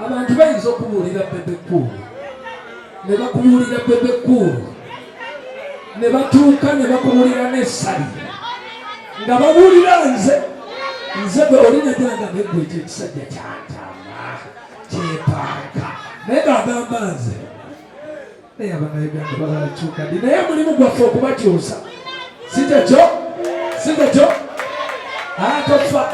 abantu bayinza okubuulira Bebe Cool ne bakubuulira Bebe Cool ne batuuka ne bakubuulira n'essali nga babuulira nze bwe olinagiranga neggwe ekyo ekisajja kyantama kyepanka naye ng'agamba nze naye abannayuganda balakyuka ddi naye mulimu gwaffe okubakyusa si kyekyo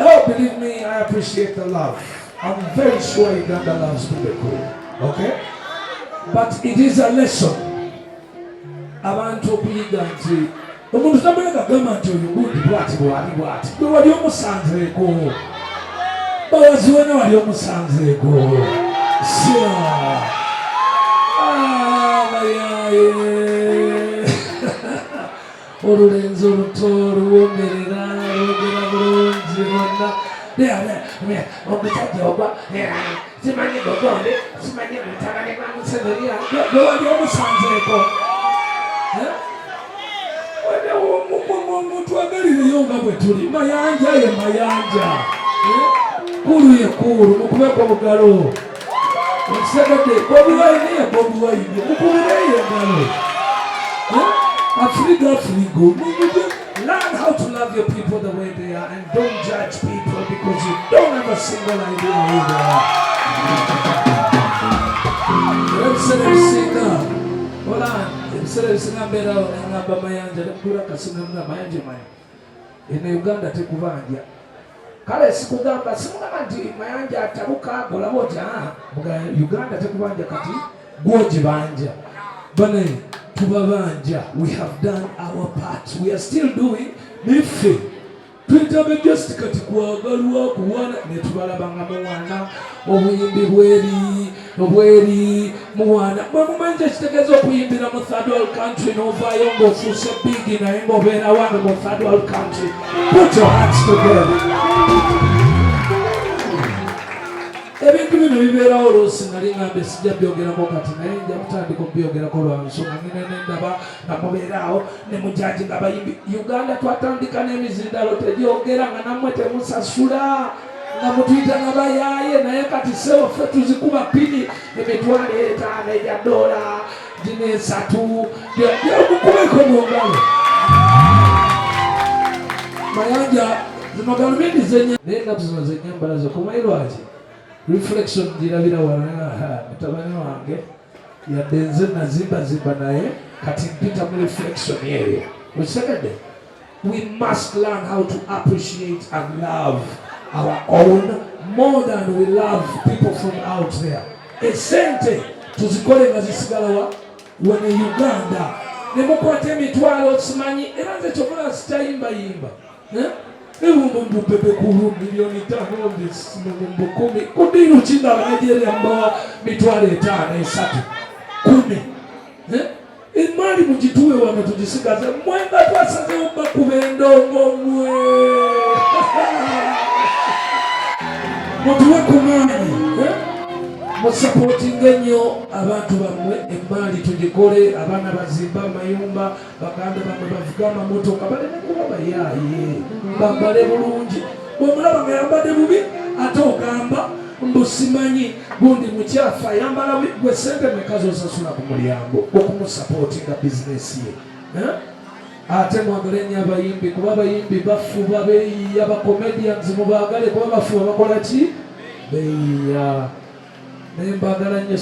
oh, believe me, I appreciate the love. I'm very sure Uganda loves Bebe Cool. Okay? But it is a lesson. Abantu okuyiga nti omuntu tamulega gamba nti oyo gundi bwati bwati gwe wali omusanzeeko bawazi wena wali omusanzeeko bayaye olulenzi oluto oluwomerera lwogera bulungi lwonna omusajja ogwa simanyi gogonde simanyi mutabane gwa Museveniya gwe wali omusanzeeko omuntu agalireyo nga bwe tuli mayanja ye mayanja kulu ye kulu mukubeko bugalo okitegedde bobiwayini ye bobiwayini mukubireyo engalo Afrigo. Learn how to love your people the way they are and don't judge people because you don't have a single idea who they are. Let's sing now. Hold on. Instead of singing better, ngamba mayanja lekula kasimuna mayanja maya. Ine Uganda tekubanja. Kale sikugamba simugamba nti mayanja atabuka golabota Uganda tekubanja kati gwoje banja. Bane tubabanja, we have done our part. We are still doing mife. Twitabe just kati kwagalwa kuwana ne tubalabanga muwana obuyimbi bweri muwana bamumanja kitegeeza okuyimbira mu third world country n'ovaayo ng'ofuuse big naye ng'obeera wano mu third world country. Put your hands together. Ebintu bino bibeerawo oluusi nali ngambe sijja byogerako kati naye nja kutandika okubyogerako lwa nsonga ngine nendaba nga mubeeraawo ne mujaji nga bayimbi Uganda twatandika n'emizindalo tegyogera nga nammwe temusasula nga mutuyita nga bayaaye naye kati sewo ffe tuzikuba pini $5 ebya $3 byomukubeko mu ngalo mayanja zino galubindi zenya naye nga zino zenyambala zokumanyi lwaki reflection jirabira wana mutabani wange yadde nze nazimba naye kati mpita mu reflection yeyo usekede. We must learn how to appreciate and love our own more than we love people from out there. Esente tuzikole nga zisigalawa wene Uganda nemukwate emitwalo simanyi era nze kyokula sitayimba Mumubanjaki Bebe Cool $1,500,000 10 kudini uchinda wa Nigeria mbawa $5,000 10 imali mujituwe wane tujisigaze mwenga twasaze umba kubendongo mwe mutuwe kumani musupporting ennyo abantu bamwe emmali tugikole abaana bazimba amayumba baganda bamwe bavuga amamotoka baleme kuba bayaaye bambale bulungi bwomulaba nga yambadde bubi ate ogamba mbusimanyi gundi mukyafu ayambala gwe sente meka zosasula ku mulyango okumusupportinga bizinesi ye ate mwagale nnyo abayimbi kuba abayimbi bafuba beeyiya abacomedians mubaagale kuba bafuba bakola ki beeyiya naye mbagala nnyo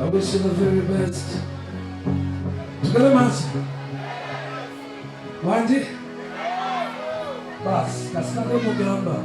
I wish you the very best. Together, Mansi. Wanji? Bas, kaskade mugamba.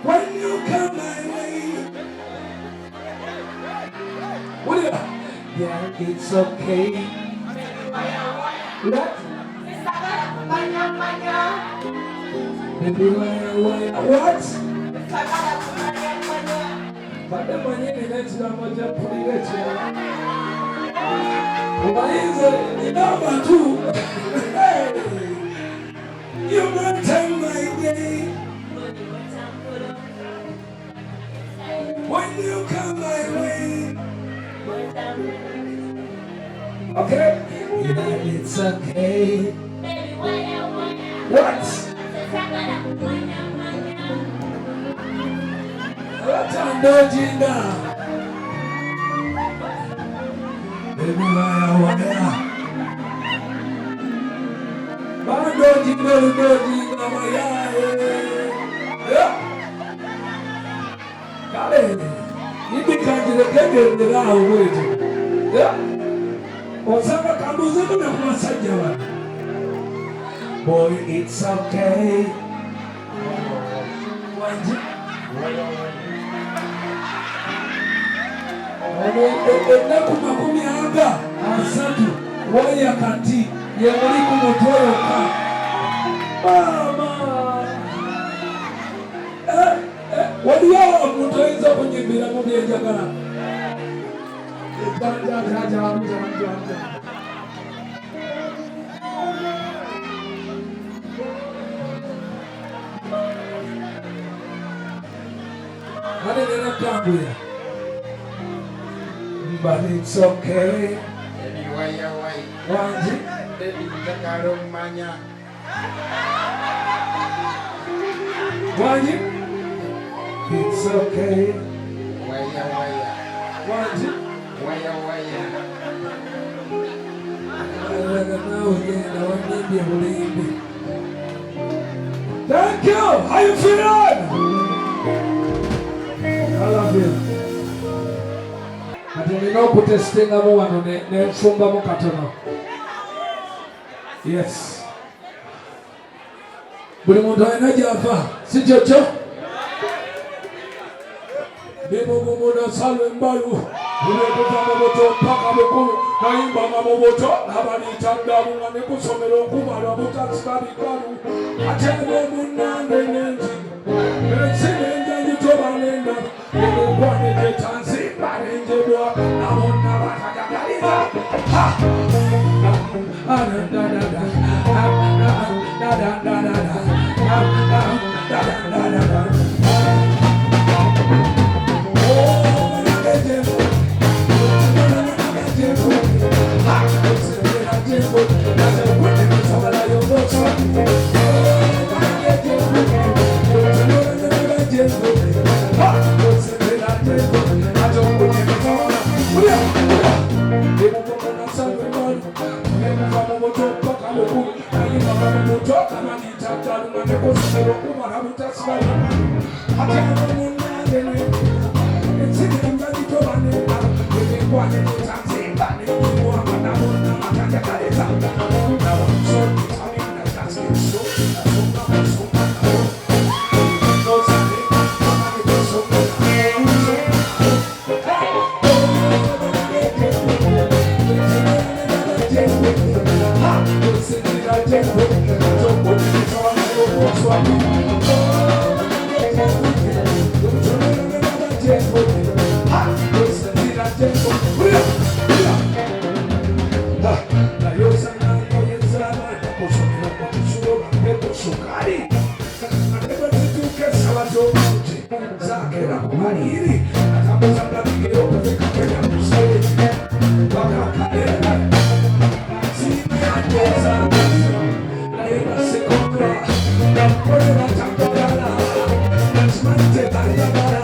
When you come my way, yeah, it's okay. What? Baby, what? Pada mwenyewe neti moja kulileta. Waize ni namba tu. You might take my day. When you come my way. Okay? Yeah, it's okay. What? Watandojinga. Baby, waya. Bandojinga, mayaye. Yeah. Kale. Ibi kanjire kegende laho wetu. Yeah. Osaka kambuze kuna kumasajja wa. Boy, it's okay. Wanji. Enaku makumi anga asatu waya kati yemuli ku mutwe ka mama waliyo omuntu oyinza okunyimbira mu byenjagala ate nena tambula. But it's okay. Wanji? Wanji? It's okay. Wanji? Thank you. How you feeling? I love you. Ati nina okutestinga mu wano n'ensumba mu katono. Yes. Buli muntu alina gy'ava, si kyokyo? Bimugumuda salwe mbalu, bulekuva mu buto mpaka bukulu, nayimba nga mu buto, n'abaliita ddalu nga ne kusomera okubala butasibabikalu. Ate ng'omunnange n'enzi, ensi n'enjagitoba n'endaba, ekwane gyetanzimba n'enjebwa, nabonna batajagaliza. Let's